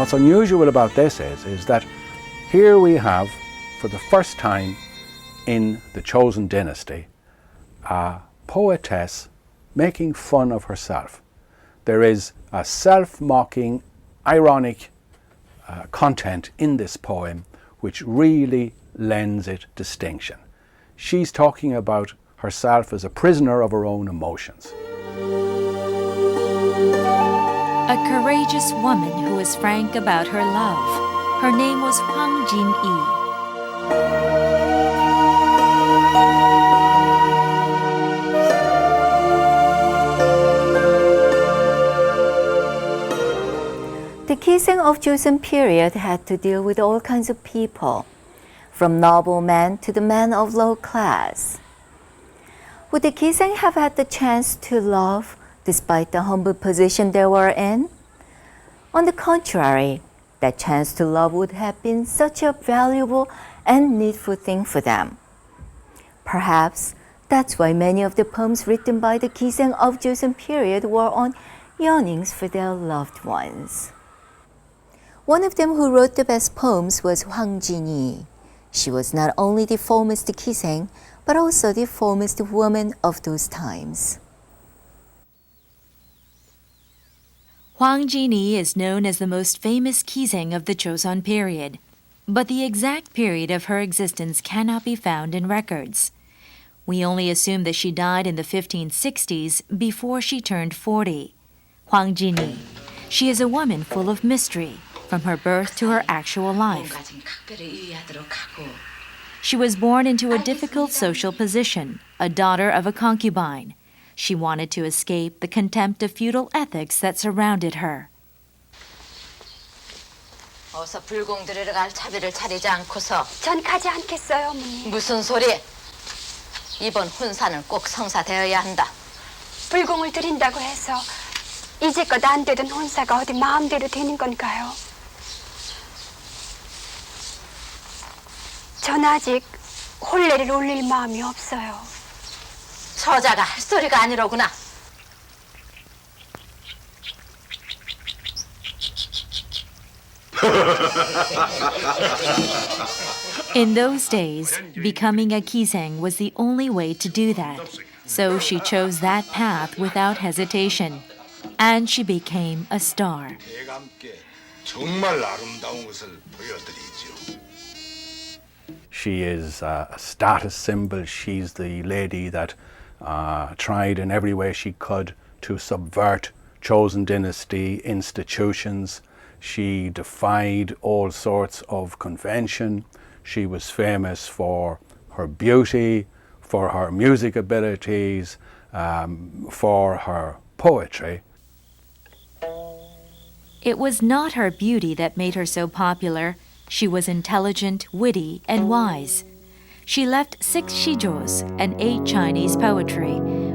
what's unusual about this is that here we have, for the first time in the Chosun dynasty, a poetess making fun of herself. There is a self-mocking, ironic content in this poem which really lends it distinction. She's talking about herself as a prisoner of her own emotions. A courageous woman who was frank about her love. Her name was Hwang Jin-yi. The Kiseng of Joseon period had to deal with all kinds of people, from noblemen to the men of low class. Would the Kiseng have had the chance to love despite the humble position they were in? On the contrary, that chance to love would have been such a valuable and needful thing for them. Perhaps that's why many of the poems written by the Kiseng of Joseon period were on yearnings for their loved ones. One of them who wrote the best poems was Hwang Jin-yi. She was not only the foremost Kiseng, but also the foremost woman of those times. Hwang Jin-yi is known as the most famous Kiseng of the Joseon period, but the exact period of her existence cannot be found in records. We only assume that she died in the 1560s before she turned 40. Hwang Jin-yi. She is a woman full of mystery, from her birth to her actual life. She was born into a difficult social position, a daughter of a concubine. She wanted to escape the contempt of feudal ethics that surrounded her. 어서 불공 들으러 갈 차비를 차리지 않고서 전 가지 않겠어요, 어머니. 무슨 소리? 이번 혼사는 꼭 성사되어야 한다. 불공을 드린다고 해서 이제껏 안 되던 혼사가 어디 마음대로 되는 건가요? 전 아직 혼례를 올릴 마음이 없어요. 처자가 할 소리가 아니로구나. In those days, becoming a Kiseng was the only way to do that. So she chose that path without hesitation. And she became a star. 정말 아름다운 것을 보여드리죠. She is a status symbol. She's the lady that tried in every way she could to subvert Chosun dynasty institutions. She defied all sorts of convention. She was famous for her beauty, for her music abilities, for her poetry. It was not her beauty that made her so popular. She was intelligent, witty, and wise. She left 6 shijos and 8 Chinese poetry,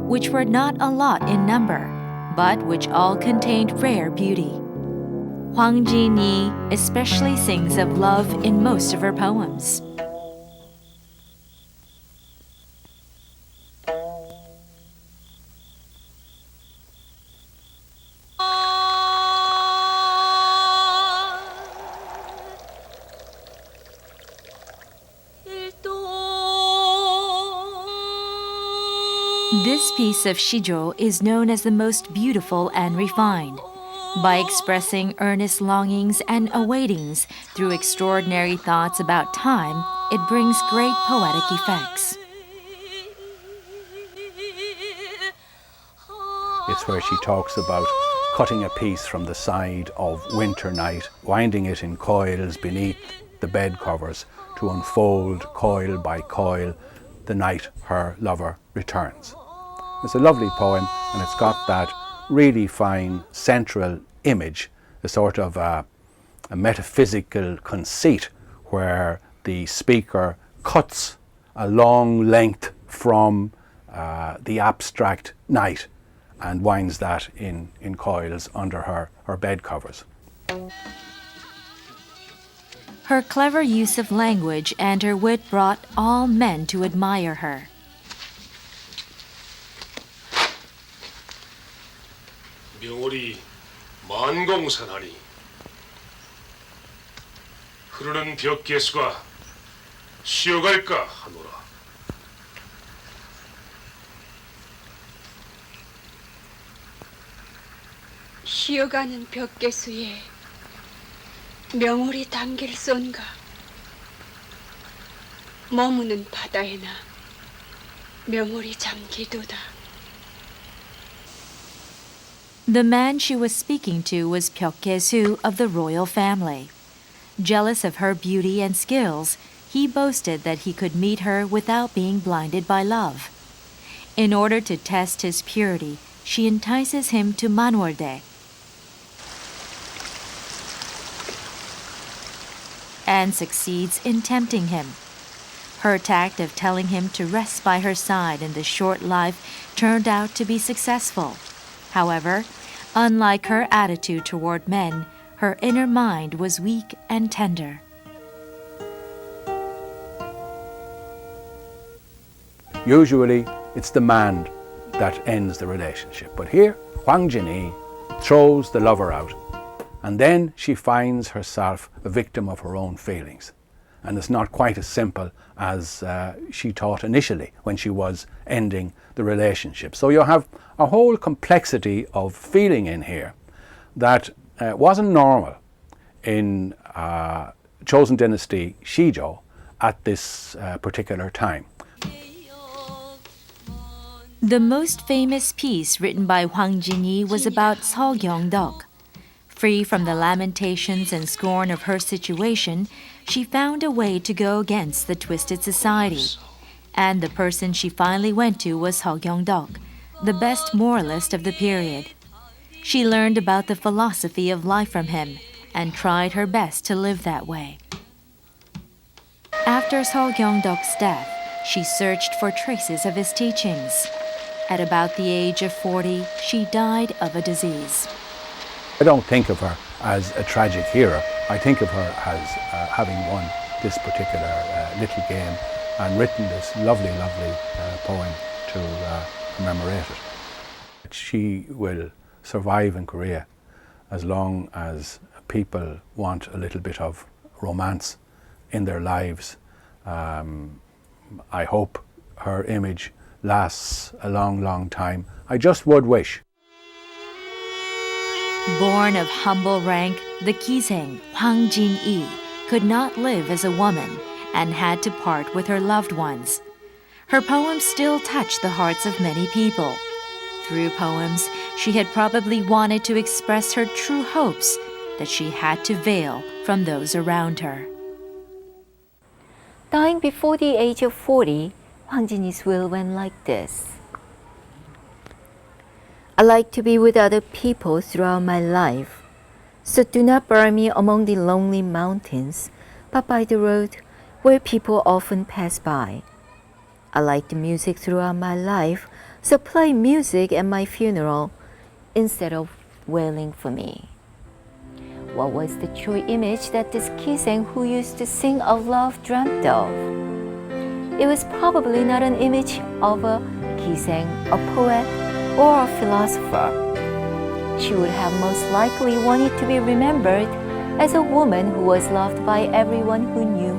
which were not a lot in number, but which all contained rare beauty. Hwang Jin-yi especially sings of love in most of her poems. This piece of shijo is known as the most beautiful and refined. By expressing earnest longings and awaitings through extraordinary thoughts about time, it brings great poetic effects. It's where she talks about cutting a piece from the side of winter night, winding it in coils beneath the bed covers to unfold coil by coil the night her lover returns. It's a lovely poem, and it's got that really fine central image, a sort of a metaphysical conceit where the speaker cuts a long length from the abstract night and winds that in coils under her bed covers. Her clever use of language and her wit brought all men to admire her. 명월이 만공산하니 흐르는 벽계수가 쉬어갈까 하노라. 쉬어가는 벽계수에 명월이 담길 쏜가. 머무는 바다에나 명월이 잠기도다. The man she was speaking to was Pyeokgae-soo of the royal family. Jealous of her beauty and skills, he boasted that he could meet her without being blinded by love. In order to test his purity, she entices him to Manwoldae and succeeds in tempting him. Her tact of telling him to rest by her side in the short life turned out to be successful. However, unlike her attitude toward men, her inner mind was weak and tender. Usually, it's the man that ends the relationship. But here, Hwang Jin-hee throws the lover out, and then she finds herself a victim of her own feelings. And it's not quite as simple as she thought initially when she was ending the relationship. So you have a whole complexity of feeling in here that wasn't normal in Chosun Dynasty Shijo at this particular time. The most famous piece written by Hwang Jin-hee was about Seo Gyeong-deok. Free from the lamentations and scorn of her situation, she found a way to go against the twisted society. And the person she finally went to was Seo Gyeong-deok, the best moralist of the period. She learned about the philosophy of life from him and tried her best to live that way. After Seo Gyeong-deok's death, she searched for traces of his teachings. At about the age of 40, she died of a disease. I don't think of her as a tragic hero. I think of her as having won this particular little game and written this lovely, lovely poem to commemorate it. She will survive in Korea as long as people want a little bit of romance in their lives. I hope her image lasts a long, long time. I just would wish. Born of humble rank, the Kiseng, Hwang Jin-hee, could not live as a woman and had to part with her loved ones. Her poems still touch the hearts of many people. Through poems, she had probably wanted to express her true hopes that she had to veil from those around her. Dying before the age of 40, Hwang Jin-hee's will went like this. I like to be with other people throughout my life, so do not bury me among the lonely mountains, but by the road where people often pass by. I like the music throughout my life, so play music at my funeral instead of wailing for me. What was the true image that this Kiseng who used to sing of love dreamt of? It was probably not an image of a Kiseng, a poet, or a philosopher. She would have most likely wanted to be remembered as a woman who was loved by everyone who knew